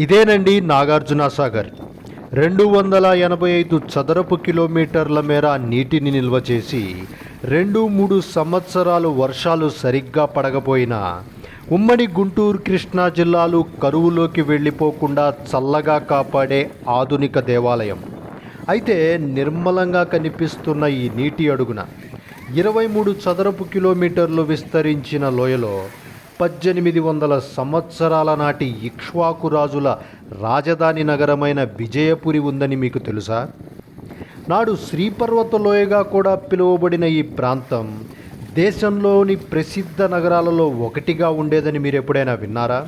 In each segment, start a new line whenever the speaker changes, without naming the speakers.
ఇదేనండి నాగార్జున సాగర్. 285 చదరపు కిలోమీటర్ల మేర నీటిని నిల్వ చేసి 2-3 సంవత్సరాలు వర్షాలు సరిగ్గా పడకపోయినా ఉమ్మడి గుంటూరు కృష్ణా జిల్లాలు కరువులోకి వెళ్ళిపోకుండా చల్లగా కాపాడే ఆధునిక దేవాలయం. అయితే నిర్మలంగా కనిపిస్తున్న ఈ నీటి అడుగున 23 చదరపు కిలోమీటర్లు విస్తరించిన లోయలో 1800 సంవత్సరాల నాటి ఇక్ష్వాకు రాజుల రాజధాని నగరమైన విజయపురి ఉందని మీకు తెలుసా? నాడు శ్రీపర్వత లోయగా కూడా పిలువబడిన ఈ ప్రాంతం దేశంలోని ప్రసిద్ధ నగరాలలో ఒకటిగా ఉండేదని మీరు ఎప్పుడైనా విన్నారా?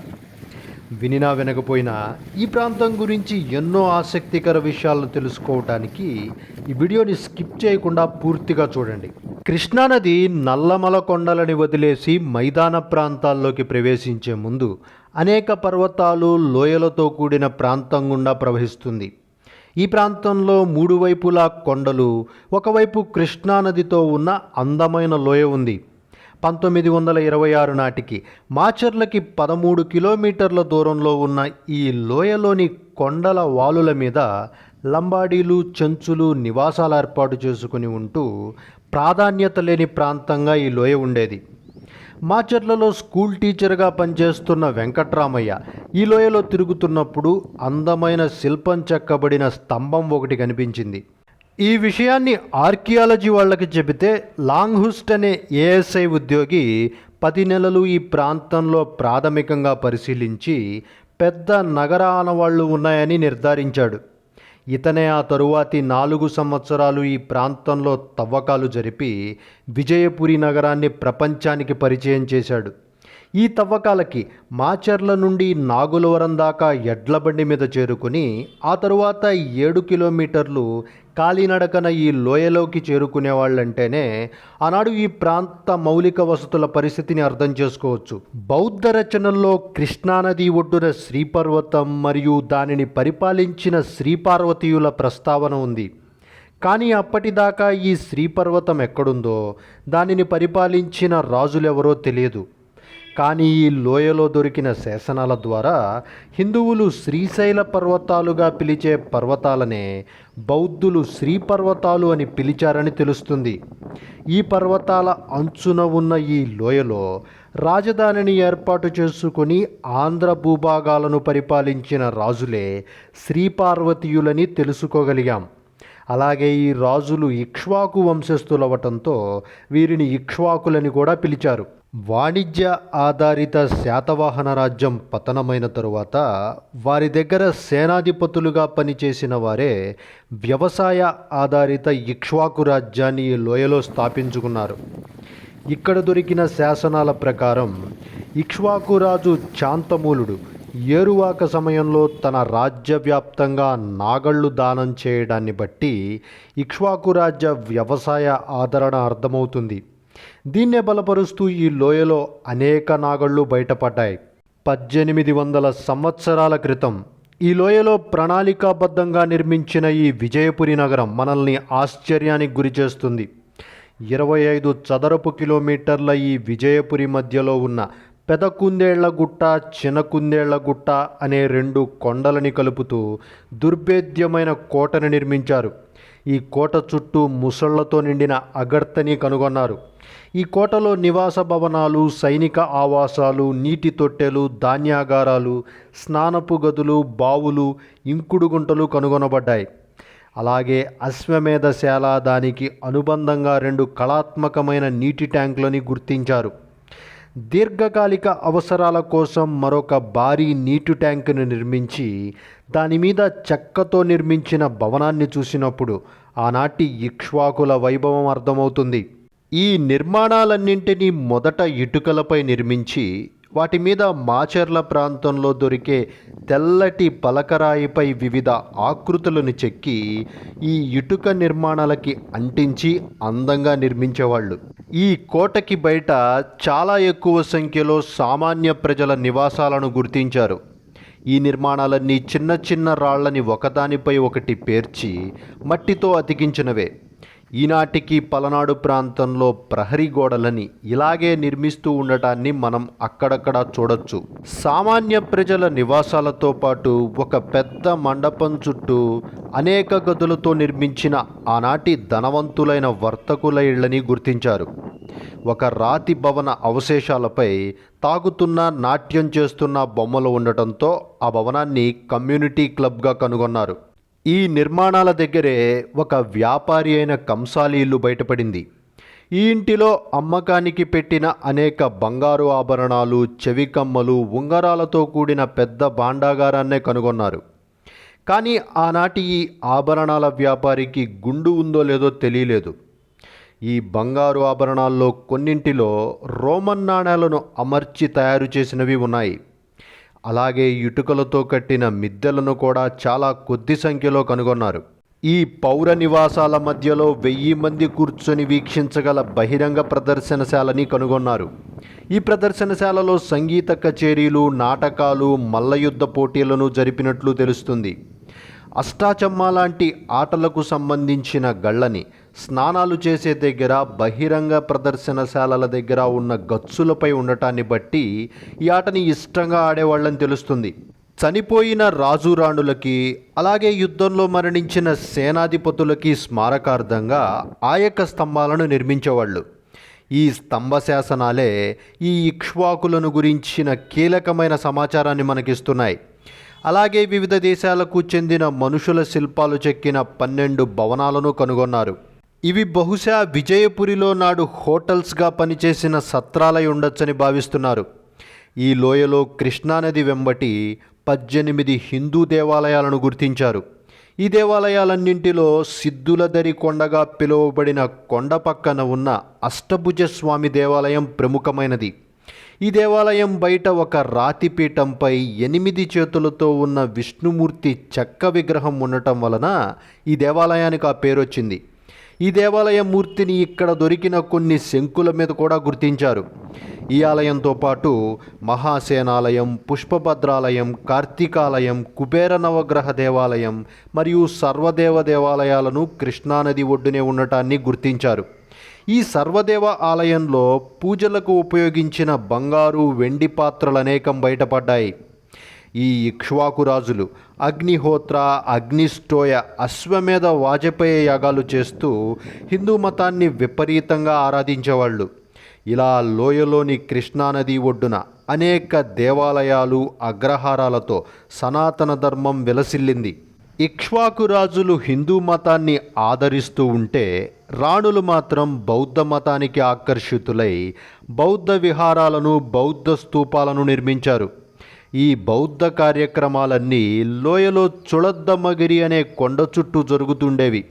వినినా వినకపోయినా ఈ ప్రాంతం గురించి ఎన్నో ఆసక్తికర విషయాలను తెలుసుకోవటానికి ఈ వీడియోని స్కిప్ చేయకుండా పూర్తిగా చూడండి. కృష్ణానది నల్లమల కొండలని వదిలేసి మైదాన ప్రాంతాల్లోకి ప్రవేశించే ముందు అనేక పర్వతాలు లోయలతో కూడిన ప్రాంతం గుండా ప్రవహిస్తుంది. ఈ ప్రాంతంలో 3 వైపులా కొండలు, ఒకవైపు కృష్ణానదితో ఉన్న అందమైన లోయ ఉంది. 1926 నాటికి మాచర్లకి 13 కిలోమీటర్ల దూరంలో ఉన్న ఈ లోయలోని కొండల వాలుల మీద లంబాడీలు, చెంచులు నివాసాలు ఏర్పాటు చేసుకుని ఉంటూ ప్రాధాన్యత లేని ప్రాంతంగా ఈ లోయ ఉండేది. మాచర్లలో స్కూల్ టీచర్గా పనిచేస్తున్న వెంకట్రామయ్య ఈ లోయలో తిరుగుతున్నప్పుడు అందమైన శిల్పం చెక్కబడిన స్తంభం ఒకటి కనిపించింది. ఈ విషయాన్ని ఆర్కియాలజీ వాళ్ళకి చెబితే లాంగ్హుస్ట్ అనే ఏఎస్ఐ ఉద్యోగి 10 నెలలు ఈ ప్రాంతంలో ప్రాథమికంగా పరిశీలించి పెద్ద నగర ఆనవాళ్లు ఉన్నాయని నిర్ధారించాడు. ఇతనే ఆ తరువాతి 4 సంవత్సరాలు ఈ ప్రాంతంలో తవ్వకాలు జరిపి విజయపురి నగరాన్ని ప్రపంచానికి పరిచయం చేశాడు. ఈ తవ్వకాలకి మాచర్ల నుండి నాగులవరం దాకా ఎడ్లబండి మీద చేరుకుని ఆ తరువాత 7 కిలోమీటర్లు కాలినడకన ఈ లోయలోకి చేరుకునేవాళ్ళంటేనే ఆనాడు ఈ ప్రాంత మౌలిక వసతుల పరిస్థితిని అర్థం చేసుకోవచ్చు. బౌద్ధ రచనల్లో కృష్ణానది ఒడ్డున శ్రీపర్వతం మరియు దానిని పరిపాలించిన శ్రీపార్వతీయుల ప్రస్తావన ఉంది. కానీ అప్పటిదాకా ఈ శ్రీపర్వతం ఎక్కడుందో, దానిని పరిపాలించిన రాజులెవరో తెలియదు. కానీ ఈ లోయలో దొరికిన శాసనాల ద్వారా హిందువులు శ్రీశైల పర్వతాలుగా పిలిచే పర్వతాలనే బౌద్ధులు శ్రీపర్వతాలు అని పిలిచారని తెలుస్తుంది. ఈ పర్వతాల అంచున ఉన్న ఈ లోయలో రాజధానిని ఏర్పాటు చేసుకుని ఆంధ్ర భూభాగాలను పరిపాలించిన రాజులే శ్రీపార్వతీయులని తెలుసుకోగలిగాం. అలాగే ఈ రాజులు ఇక్ష్వాకు వంశస్థులవటంతో వీరిని ఇక్ష్వాకులని కూడా పిలిచారు. వాణిజ్య ఆధారిత శాతవాహన రాజ్యం పతనమైన తరువాత వారి దగ్గర సేనాధిపతులుగా పనిచేసిన వారే వ్యవసాయ ఆధారిత ఇక్ష్వాకు రాజ్యాన్ని ఈ లోయలో స్థాపించుకున్నారు. ఇక్కడ దొరికిన శాసనాల ప్రకారం ఇక్ష్వాకు రాజు శాంతమూలుడు ఏరువాక సమయంలో తన రాజ్యవ్యాప్తంగా నాగళ్ళు దానం చేయడాన్ని బట్టి ఇక్ష్వాకు రాజ్య వ్యవసాయ ఆదరణ అర్థమవుతుంది. దీన్నే బలపరుస్తూ ఈ లోయలో అనేక నాగళ్ళు బయటపడ్డాయి. 1800 సంవత్సరాల క్రితం ఈ లోయలో ప్రణాళికాబద్ధంగా నిర్మించిన ఈ విజయపురి నగరం మనల్ని ఆశ్చర్యానికి గురిచేస్తుంది. 25 చదరపు కిలోమీటర్ల ఈ విజయపురి మధ్యలో ఉన్న పెదకుందేళ్లగుట్ట, చిన్నకుందేళ్లగుట్ట అనే 2 కొండలని కలుపుతూ దుర్భేద్యమైన కోటను నిర్మించారు. ఈ కోట చుట్టూ ముసళ్లతో నిండిన అగర్తని కనుగొన్నారు. ఈ కోటలో నివాస భవనాలు, సైనిక ఆవాసాలు, నీటి తొట్టెలు, ధాన్యాగారాలు, స్నానపు గదులు, బావులు, ఇంకుడు గుంటలు కనుగొనబడ్డాయి. అలాగే అశ్వమేధశాల, దానికి అనుబంధంగా 2 కళాత్మకమైన నీటి ట్యాంకులని గుర్తించారు. దీర్ఘకాలిక అవసరాల కోసం మరొక భారీ నీటి ట్యాంకును నిర్మించి దాని మీద చెక్కతో నిర్మించిన భవనాన్ని చూసినప్పుడు ఆనాటి ఇక్ష్వాకుల వైభవం అర్థమవుతుంది. ఈ నిర్మాణాలన్నింటినీ మొదట ఇటుకలపై నిర్మించి వాటి మీద మాచర్ల ప్రాంతంలో దొరికే తెల్లటి పలకరాయిపై వివిధ ఆకృతులను చెక్కి ఈ ఇటుక నిర్మాణాలకి అంటించి అందంగా నిర్మించేవాళ్ళు. ఈ కోటకి బయట చాలా ఎక్కువ సంఖ్యలో సామాన్య ప్రజల నివాసాలను గుర్తించారు. ఈ నిర్మాణాలన్నీ చిన్న చిన్న రాళ్లని ఒకదానిపై ఒకటి పేర్చి మట్టితో అతికించినవే. ఈనాటికి పలనాడు ప్రాంతంలో ప్రహరీ గోడలని ఇలాగే నిర్మిస్తూ ఉండటాన్ని మనం అక్కడక్కడ చూడొచ్చు. సామాన్య ప్రజల నివాసాలతో పాటు ఒక పెద్ద మండపం చుట్టూ అనేక గదులతో నిర్మించిన ఆనాటి ధనవంతులైన వర్తకుల ఇళ్లని గుర్తించారు. ఒక రాతి భవన అవశేషాలపై తాగుతున్న, నాట్యం చేస్తున్న బొమ్మలు ఉండటంతో ఆ భవనాన్ని కమ్యూనిటీ క్లబ్గా కనుగొన్నారు. ఈ నిర్మాణాల దగ్గరే ఒక వ్యాపారి అయిన కంసాలి ఇల్లు బయటపడింది. ఈ ఇంటిలో అమ్మకానికి పెట్టిన అనేక బంగారు ఆభరణాలు, చెవి కమ్మలు, ఉంగరాలతో కూడిన పెద్ద భాండాగారాన్నే కనుగొన్నారు. కానీ ఆనాటి ఈ ఆభరణాల వ్యాపారికి గుండు ఉందో లేదో తెలియలేదు. ఈ బంగారు ఆభరణాల్లో కొన్నింటిలో రోమన్ నాణేలను అమర్చి తయారు చేసినవి ఉన్నాయి. అలాగే ఇటుకలతో కట్టిన మిద్దెలను కూడా చాలా కొద్ది సంఖ్యలో కనుగొన్నారు. ఈ పౌర నివాసాల మధ్యలో 1000 మంది కూర్చొని వీక్షించగల బహిరంగ ప్రదర్శనశాలని కనుగొన్నారు. ఈ ప్రదర్శనశాలలో సంగీత కచేరీలు, నాటకాలు, మల్లయుద్ధ పోటీలను జరిపినట్లు తెలుస్తుంది. అష్టాచమ్మా లాంటి ఆటలకు సంబంధించిన గళ్ళని స్నానాలు చేసే దగ్గర, బహిరంగ ప్రదర్శనశాలల దగ్గర ఉన్న గచ్చులపై ఉండటాన్ని బట్టి ఈ ఆటని ఇష్టంగా ఆడేవాళ్ళని తెలుస్తుంది. చనిపోయిన రాజురాణులకి, అలాగే యుద్ధంలో మరణించిన సేనాధిపతులకి స్మారకార్థంగా ఆయక స్తంభాలను నిర్మించేవాళ్ళు. ఈ స్తంభ శాసనాలే ఈ ఇక్ష్వాకులను గురించిన కీలకమైన సమాచారాన్ని మనకిస్తున్నాయి. అలాగే వివిధ దేశాలకు చెందిన మనుషుల శిల్పాలు చెక్కిన 12 భవనాలను కనుగొన్నారు. ఇవి బహుశా విజయపురిలో నాడు హోటల్స్గా పనిచేసిన సత్రాలై ఉండొచ్చని భావిస్తున్నారు. ఈ లోయలో కృష్ణానది వెంబటి 18 హిందూ దేవాలయాలను గుర్తించారు. ఈ దేవాలయాలన్నింటిలో సిద్ధులదరి కొండగా పిలువబడిన కొండ పక్కన ఉన్న అష్టభుజ స్వామి దేవాలయం ప్రముఖమైనది. ఈ దేవాలయం బయట ఒక రాతిపీఠంపై 8 చేతులతో ఉన్న విష్ణుమూర్తి చెక్క విగ్రహం ఉండటం వలన ఈ దేవాలయానికి ఆ పేరు వచ్చింది. ఈ దేవాలయ మూర్తిని ఇక్కడ దొరికిన కొన్ని శంకుల మీద కూడా గుర్తించారు. ఈ ఆలయంతో పాటు మహాసేనాలయం, పుష్పభద్రాలయం, కార్తీకాలయం, కుబేర నవగ్రహ దేవాలయం మరియు సర్వదేవ దేవాలయాలను కృష్ణానది ఒడ్డునే ఉండటాన్ని గుర్తించారు. ఈ సర్వదేవ ఆలయంలో పూజలకు ఉపయోగించిన బంగారు, వెండి పాత్రలు అనేకం బయటపడ్డాయి. ఈ ఇక్ష్వాకు రాజులు అగ్నిహోత్ర, అగ్నిష్టోయ, అశ్వమేధ, వాజపేయ యాగాలు చేస్తూ హిందూ మతాన్ని విపరీతంగా ఆరాధించేవాళ్ళు. ఇలా లోయలోని కృష్ణానది ఒడ్డున అనేక దేవాలయాలు, అగ్రహారాలతో సనాతన ధర్మం విలసిల్లింది. ఇక్ష్వాకు రాజులు హిందూ మతాన్ని ఆదరిస్తూ ఉంటే రాణులు మాత్రం బౌద్ధ మతానికి ఆకర్షితులై బౌద్ధ విహారాలను, బౌద్ధ స్తూపాలను నిర్మించారు. ఈ బౌద్ధ కార్యక్రమాలన్నీ లోయలో చుళద్దమ్మగిరి అనే కొండ చుట్టూ జరుగుతుండేవి.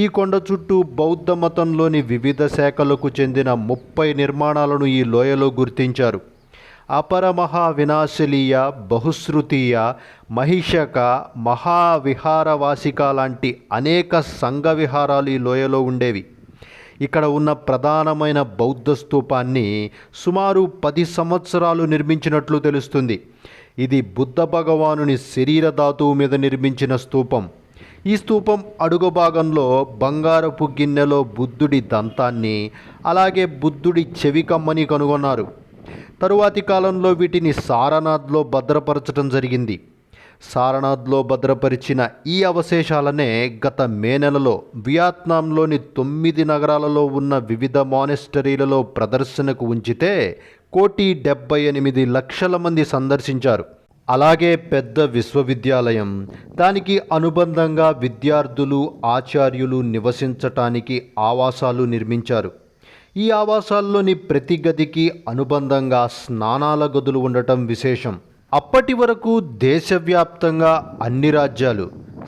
ఈ కొండ చుట్టూ బౌద్ధ మతంలోని వివిధ శాఖలకు చెందిన 30 నిర్మాణాలను ఈ లోయలో గుర్తించారు. అపరమహా వినాశలీయ, బహుశ్రుతీయ, మహిషక, మహావిహారవాసిక లాంటి అనేక సంఘ విహారాలు ఈ లోయలో ఉండేవి. ఇక్కడ ఉన్న ప్రధానమైన బౌద్ధ స్తూపాన్ని సుమారు 10 సంవత్సరాలు నిర్మించినట్లు తెలుస్తుంది. ఇది బుద్ధ భగవానుని శరీర ధాతువు మీద నిర్మించిన స్తూపం. ఈ స్తూపం అడుగు భాగంలో బంగారపు గిన్నెలో బుద్ధుడి దంతాన్ని, అలాగే బుద్ధుడి చెవి కమ్మని కనుగొన్నారు. తరువాతి కాలంలో వీటిని సారనాథ్లో భద్రపరచడం జరిగింది. సారనాథ్లో భద్రపరిచిన ఈ అవశేషాలనే గత మే నెలలో వియత్నాంలోని 9 నగరాలలో ఉన్న వివిధ మానెస్టరీలలో ప్రదర్శనకు ఉంచితే 1,78,00,000 మంది సందర్శించారు. అలాగే పెద్ద విశ్వవిద్యాలయం, దానికి అనుబంధంగా విద్యార్థులు, ఆచార్యులు నివసించటానికి ఆవాసాలు నిర్మించారు. ఈ ఆవాసాల్లోని ప్రతి గదికి అనుబంధంగా స్నానాల గదులు ఉండటం విశేషం. అప్పటి వరకు దేశవ్యాప్తంగా అన్ని రాజ్యాలు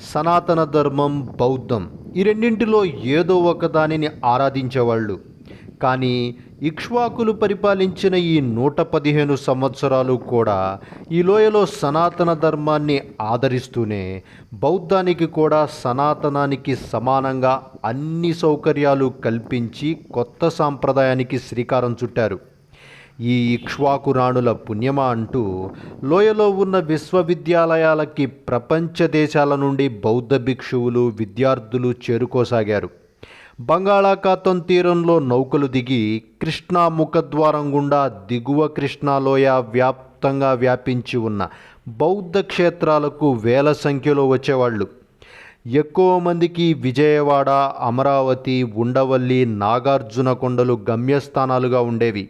సనాతన ధర్మం, బౌద్ధం ఈ రెండింటిలో ఏదో ఒకదానిని ఆరాధించేవాళ్ళు. కానీ ఇక్ష్వాకులు పరిపాలించిన ఈ 115 సంవత్సరాలు కూడా ఈ లోయలో సనాతన ధర్మాన్ని ఆదరిస్తూనే బౌద్ధానికి కూడా సనాతనానికి సమానంగా అన్ని సౌకర్యాలు కల్పించి కొత్త సాంప్రదాయానికి శ్రీకారం చుట్టారు. ఈ ఇక్ష్వాకు రాణుల పుణ్యమా అంటూ లోయలో ఉన్న విశ్వవిద్యాలయాలకి ప్రపంచ దేశాల నుండి బౌద్ధ భిక్షువులు, విద్యార్థులు చేరుకోసాగారు. బంగాళాఖాతం తీరంలో నౌకలు దిగి కృష్ణా ముఖద్వారం గుండా దిగువ కృష్ణాలోయ వ్యాప్తంగా వ్యాపించి ఉన్న బౌద్ధ క్షేత్రాలకు వేల సంఖ్యలో వచ్చేవాళ్ళు. ఎక్కువ మందికి విజయవాడ, అమరావతి, ఉండవల్లి, నాగార్జున కొండలు గమ్యస్థానాలుగా ఉండేవి.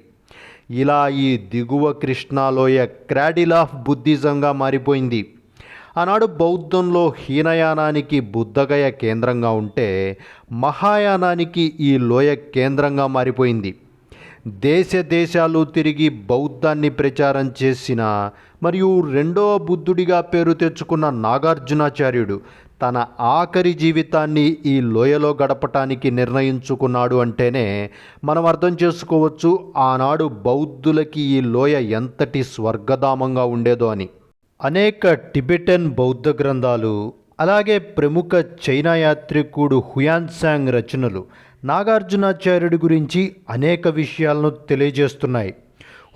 ఇలా ఈ దిగువ కృష్ణాలోయ క్రాడిల్ ఆఫ్ బుద్ధిజంగా మారిపోయింది. ఆనాడు బౌద్ధంలో హీనయానానికి బుద్ధగయ కేంద్రంగా ఉంటే మహాయానానికి ఈ లోయ కేంద్రంగా మారిపోయింది. దేశ దేశాలు తిరిగి బౌద్ధాన్ని ప్రచారం చేసిన మరియు రెండవ బుద్ధుడిగా పేరు తెచ్చుకున్న నాగార్జునాచార్యుడు తన ఆఖరి జీవితాన్ని ఈ లోయలో గడపటానికి నిర్ణయించుకున్నాడు అంటేనే మనం అర్థం చేసుకోవచ్చు ఆనాడు బౌద్ధులకి ఈ లోయ ఎంతటి స్వర్గధామంగా ఉండేదో అని. అనేక టిబెటన్ బౌద్ధ గ్రంథాలు, అలాగే ప్రముఖ చైనా యాత్రికుడు హుయాన్సాంగ్ రచనలు నాగార్జునాచార్యుడి గురించి అనేక విషయాలను తెలియజేస్తున్నాయి.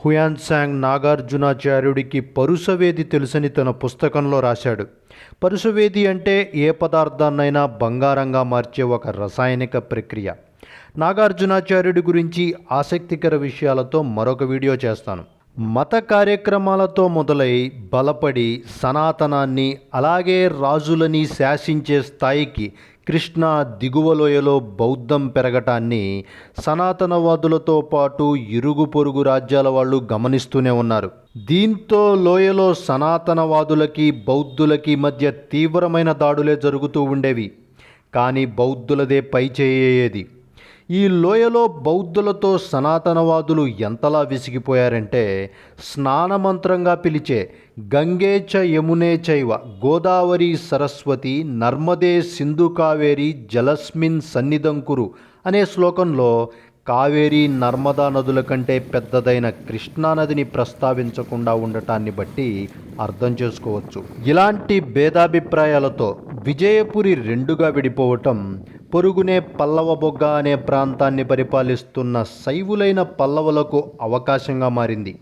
హుయాన్సాంగ్ నాగార్జునాచార్యుడికి పరుసవేది తెలుసని తన పుస్తకంలో రాశాడు. పరుసవేది అంటే ఏ పదార్థాన్నైనా బంగారంగా మార్చే ఒక రసాయనిక ప్రక్రియ. నాగార్జునాచార్యుడి గురించి ఆసక్తికర విషయాలతో మరొక వీడియో చేస్తాను. మత కార్యక్రమాలతో మొదలై బలపడి సనాతనాన్ని అలాగే రాజులని శాసించే స్థాయికి కృష్ణా దిగువలోయలో బౌద్ధం పెరగటాన్ని సనాతనవాదులతో పాటు ఇరుగు పొరుగు రాజ్యాల వాళ్ళు గమనిస్తూనే ఉన్నారు. దీంతో లోయలో సనాతనవాదులకి బౌద్ధులకి మధ్య తీవ్రమైన దాడులే జరుగుతూ ఉండేవి. కానీ బౌద్ధులదే పై చేయేది. ఈ లోయలో బౌద్ధులతో సనాతనవాదులు ఎంతలా విసిగిపోయారంటే స్నానమంత్రంగా పిలిచే గంగే చ యమునే చైవ గోదావరి సరస్వతి నర్మదే సింధు కావేరి జలస్మిన్ సన్నిధం కురు అనే శ్లోకంలో కావేరీ నర్మదా నదుల కంటే పెద్దదైన కృష్ణానదిని ప్రస్తావించకుండా ఉండటాన్ని బట్టి అర్థం చేసుకోవచ్చు. ఇలాంటి భేదాభిప్రాయాలతో విజయపురి రెండుగా విడిపోవటం పొరుగునే పల్లవబొగ్గ అనే ప్రాంతాన్ని పరిపాలిస్తున్న శైవులైన పల్లవులకు అవకాశంగా మారింది.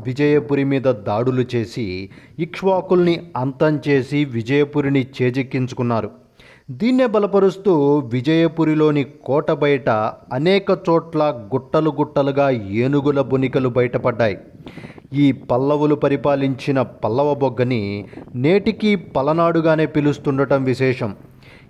విజయపురి మీద దాడులు చేసి ఇక్ష్వాకుల్ని అంతం చేసి విజయపురిని చేజిక్కించుకున్నారు. దీన్నే బలపరుస్తూ విజయపురిలోని కోట బయట అనేక చోట్ల గుట్టలు గుట్టలుగా ఏనుగుల బొనికలు బయటపడ్డాయి. ఈ పల్లవులు పరిపాలించిన పల్లవబొగ్గని నేటికి పలనాడుగానే పిలుస్తుండటం విశేషం.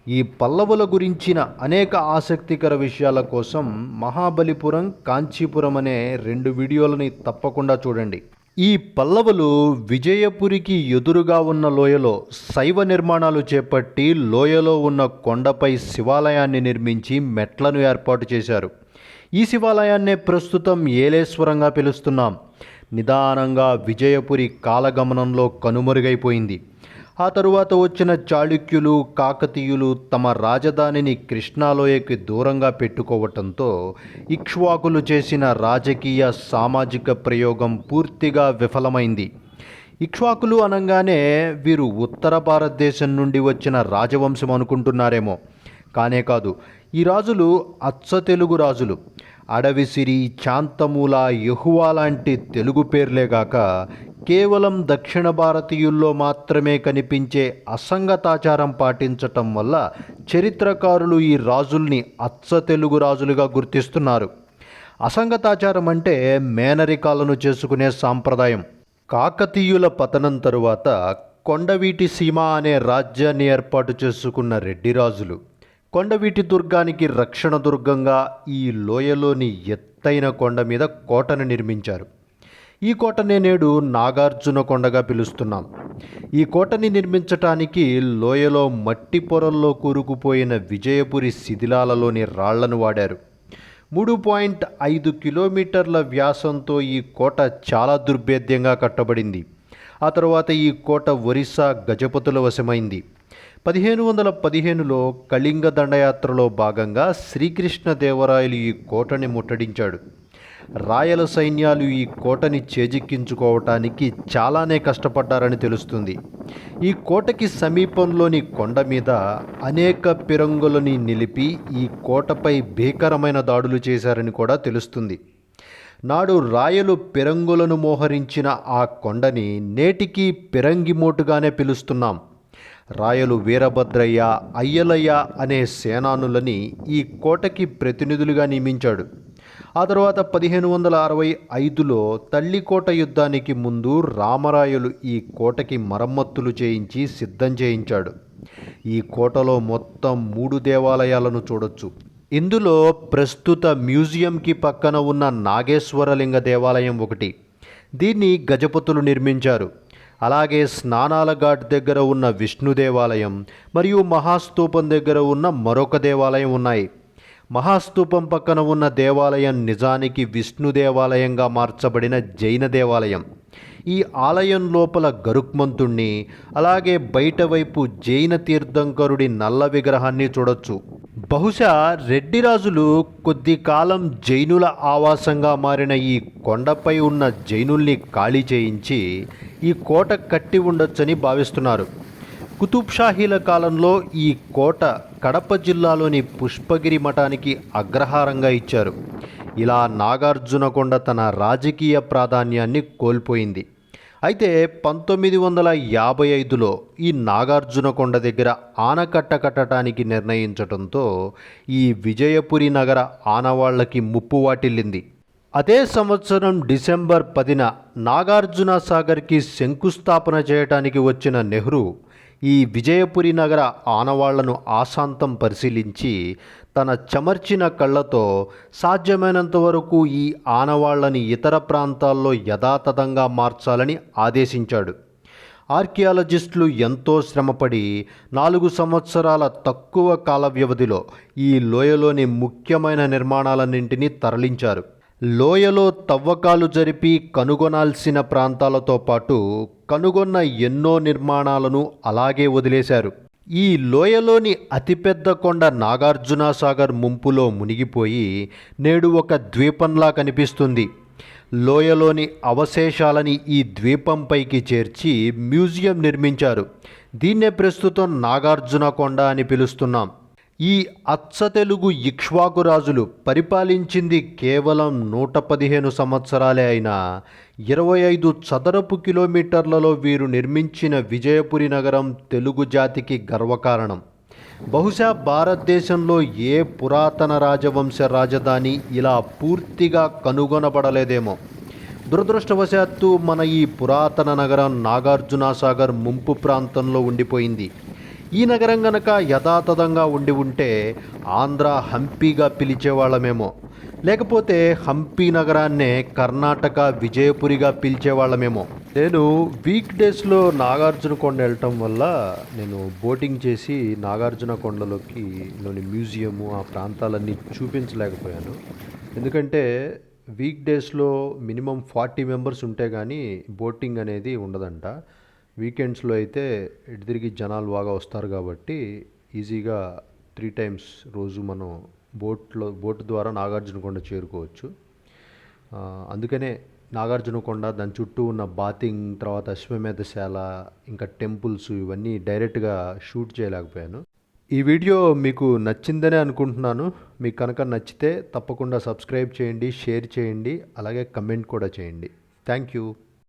ఈ పల్లవుల గురించిన అనేక ఆసక్తికర విషయాల కోసం మహాబలిపురం, కాంచీపురం అనే 2 వీడియోలని తప్పకుండా చూడండి. ఈ పల్లవులు విజయపురికి ఎదురుగా ఉన్న లోయలో శైవ నిర్మాణాలు చేపట్టి లోయలో ఉన్న కొండపై శివాలయాన్ని నిర్మించి మెట్లను ఏర్పాటు చేశారు. ఈ శివాలయాన్నే ప్రస్తుతం ఏలేశ్వరంగా పిలుస్తున్నాం. నిదానంగా విజయపురి కాలగమనంలో కనుమరుగైపోయింది. ఆ తరువాత వచ్చిన చాళుక్యులు, కాకతీయులు తమ రాజధానిని కృష్ణాలోయకి దూరంగా పెట్టుకోవటంతో ఇక్ష్వాకులు చేసిన రాజకీయ సామాజిక ప్రయోగం పూర్తిగా విఫలమైంది. ఇక్ష్వాకులు అనగానే వీరు ఉత్తర భారతదేశం నుండి వచ్చిన రాజవంశం అనుకుంటున్నారేమో. కానే కాదు, ఈ రాజులు అచ్చ తెలుగు రాజులు. అడవిసిరి, శాంతమూల, యహువా లాంటి తెలుగు పేర్లేగాక కేవలం దక్షిణ భారతీయుల్లో మాత్రమే కనిపించే అసంగతాచారం పాటించటం వల్ల చరిత్రకారులు ఈ రాజుల్ని అచ్చ తెలుగు రాజులుగా గుర్తిస్తున్నారు. అసంగతాచారం అంటే మేనరికాలను చేసుకునే సాంప్రదాయం. కాకతీయుల పతనం తరువాత కొండవీటి సీమ అనే రాజ్యాన్ని ఏర్పాటు చేసుకున్న రెడ్డి రాజులు కొండవీటి దుర్గానికి రక్షణ దుర్గంగా ఈ లోయలోని ఎత్తైన కొండ మీద కోటను నిర్మించారు. ఈ కోటనే నేడు నాగార్జున కొండగా పిలుస్తున్నాం. ఈ కోటని నిర్మించటానికి లోయలో మట్టి పొరల్లో కూరుకుపోయిన విజయపురి శిథిలాలలోని రాళ్లను వాడారు. 3.5 కిలోమీటర్ల వ్యాసంతో ఈ కోట చాలా దుర్భేద్యంగా కట్టబడింది. ఆ తర్వాత ఈ కోట ఒరిస్సా గజపతుల వశమైంది. 1515లో కళింగ దండయాత్రలో భాగంగా శ్రీకృష్ణదేవరాయలు ఈ కోటని ముట్టడించాడు. రాయల సైన్యాలు ఈ కోటని చేజిక్కించుకోవటానికి చాలానే కష్టపడ్డారని తెలుస్తుంది. ఈ కోటకి సమీపంలోని కొండ మీద అనేక పిరంగులని నిలిపి ఈ కోటపై భీకరమైన దాడులు చేశారని కూడా తెలుస్తుంది. నాడు రాయలు పిరంగులను మోహరించిన ఆ కొండని నేటికి పిరంగిమోటుగానే పిలుస్తున్నాం. రాయలు వీరభద్రయ్య, అయ్యలయ్య అనే సేనానులని ఈ కోటకి ప్రతినిధులుగా నియమించాడు. ఆ తర్వాత 1565లో తల్లికోట యుద్ధానికి ముందు రామరాయలు ఈ కోటకి మరమ్మతులు చేయించి సిద్ధం చేయించాడు. ఈ కోటలో మొత్తం 3 దేవాలయాలను చూడొచ్చు. ఇందులో ప్రస్తుత మ్యూజియంకి పక్కన ఉన్న నాగేశ్వరలింగ దేవాలయం ఒకటి. దీన్ని గజపతులు నిర్మించారు. అలాగే స్నానాల ఘాట్ దగ్గర ఉన్న విష్ణు దేవాలయం మరియు మహాస్తూపం దగ్గర ఉన్న మరొక దేవాలయం ఉన్నాయి. మహాస్తూపం పక్కన ఉన్న దేవాలయం నిజానికి విష్ణు దేవాలయంగా మార్చబడిన జైన దేవాలయం. ఈ ఆలయం లోపల గరుక్మంతుణ్ణి, అలాగే బయట వైపు జైన తీర్థంకరుడి నల్ల విగ్రహాన్ని చూడొచ్చు. బహుశా రెడ్డి రాజులు కొద్ది కాలం జైనుల ఆవాసంగా మారిన ఈ కొండపై ఉన్న జైనుల్ని ఖాళీ చేయించి ఈ కోట కట్టి ఉండొచ్చని భావిస్తున్నారు. కుతుబ్ షాహీల కాలంలో ఈ కోట కడప జిల్లాలోని పుష్పగిరి మఠానికి అగ్రహారంగా ఇచ్చారు. ఇలా నాగార్జునకొండ తన రాజకీయ ప్రాధాన్యాన్ని కోల్పోయింది. అయితే 1955లో ఈ నాగార్జునకొండ దగ్గర ఆనకట్ట కట్టడానికి నిర్ణయించడంతో ఈ విజయపురి నగర ఆనవాళ్లకి ముప్పు వాటిల్లింది. అదే సంవత్సరం డిసెంబర్ 10న నాగార్జున సాగర్కి శంకుస్థాపన చేయడానికి వచ్చిన నెహ్రూ ఈ విజయపురి నగర ఆనవాళ్లను ఆశాంతం పరిశీలించి తన చెమర్చిన కళ్ళతో సాధ్యమైనంత వరకు ఈ ఆనవాళ్లని ఇతర ప్రాంతాల్లో యథాతథంగా మార్చాలని ఆదేశించాడు. ఆర్కియాలజిస్టులు ఎంతో శ్రమపడి 4 సంవత్సరాల తక్కువ కాల వ్యవధిలో ఈ లోయలోని ముఖ్యమైన నిర్మాణాలన్నింటినీ తరలించారు. లోయలో తవ్వకాలు జరిపి కనుగొనాల్సిన ప్రాంతాలతో పాటు కనుగొన్న ఎన్నో నిర్మాణాలను అలాగే వదిలేశారు. ఈ లోయలోని అతిపెద్ద కొండ నాగార్జున సాగర్ ముంపులో మునిగిపోయి నేడు ఒక ద్వీపంలా కనిపిస్తుంది. లోయలోని అవశేషాలని ఈ ద్వీపంపైకి చేర్చి మ్యూజియం నిర్మించారు. దీన్నే ప్రస్తుతం నాగార్జునకొండ అని పిలుస్తున్నాం. ఈ అచ్చతెలుగు ఇక్ష్వాకు రాజులు పరిపాలించింది కేవలం 115 సంవత్సరాలే అయినా 25 చదరపు కిలోమీటర్లలో వీరు నిర్మించిన విజయపురి నగరం తెలుగు జాతికి గర్వకారణం. బహుశా భారతదేశంలో ఏ పురాతన రాజవంశ రాజధాని ఇలా పూర్తిగా కనుగొనబడలేదేమో. దురదృష్టవశాత్తు మన ఈ పురాతన నగరం నాగార్జున సాగర్ ముంపు ప్రాంతంలో ఉండిపోయింది. ఈ నగరం గనక యథాతథంగా ఉండి ఉంటే ఆంధ్ర హంపీగా పిలిచేవాళ్ళమేమో, లేకపోతే హంపీ నగరాన్నే కర్ణాటక విజయపురిగా పిలిచేవాళ్ళమేమో. నేను వీక్ డేస్లో నాగార్జునకొండ వెళ్ళటం వల్ల నేను బోటింగ్ చేసి నాగార్జునకొండలోకి లోని మ్యూజియము ఆ ప్రాంతాలన్నీ చూపించలేకపోయాను. ఎందుకంటే వీక్ డేస్లో మినిమం 40 మెంబర్స్ ఉంటే కానీ బోటింగ్ అనేది ఉండదంట. వీకెండ్స్లో అయితే ఇటు తిరిగి జనాలు బాగా వస్తారు కాబట్టి ఈజీగా 3 టైమ్స్ రోజు మనం బోటు ద్వారా నాగార్జునకొండ చేరుకోవచ్చు. అందుకనే నాగార్జునకొండ, దాని చుట్టూ ఉన్న బాతింగ్, తర్వాత అశ్వమేధశాల, ఇంకా టెంపుల్స్ ఇవన్నీ డైరెక్ట్గా షూట్ చేయలేకపోయాను. ఈ వీడియో మీకు నచ్చిందనే అనుకుంటున్నాను. మీకు కనుక నచ్చితే తప్పకుండా సబ్స్క్రైబ్ చేయండి, షేర్ చేయండి, అలాగే కమెంట్ కూడా చేయండి. Thank you.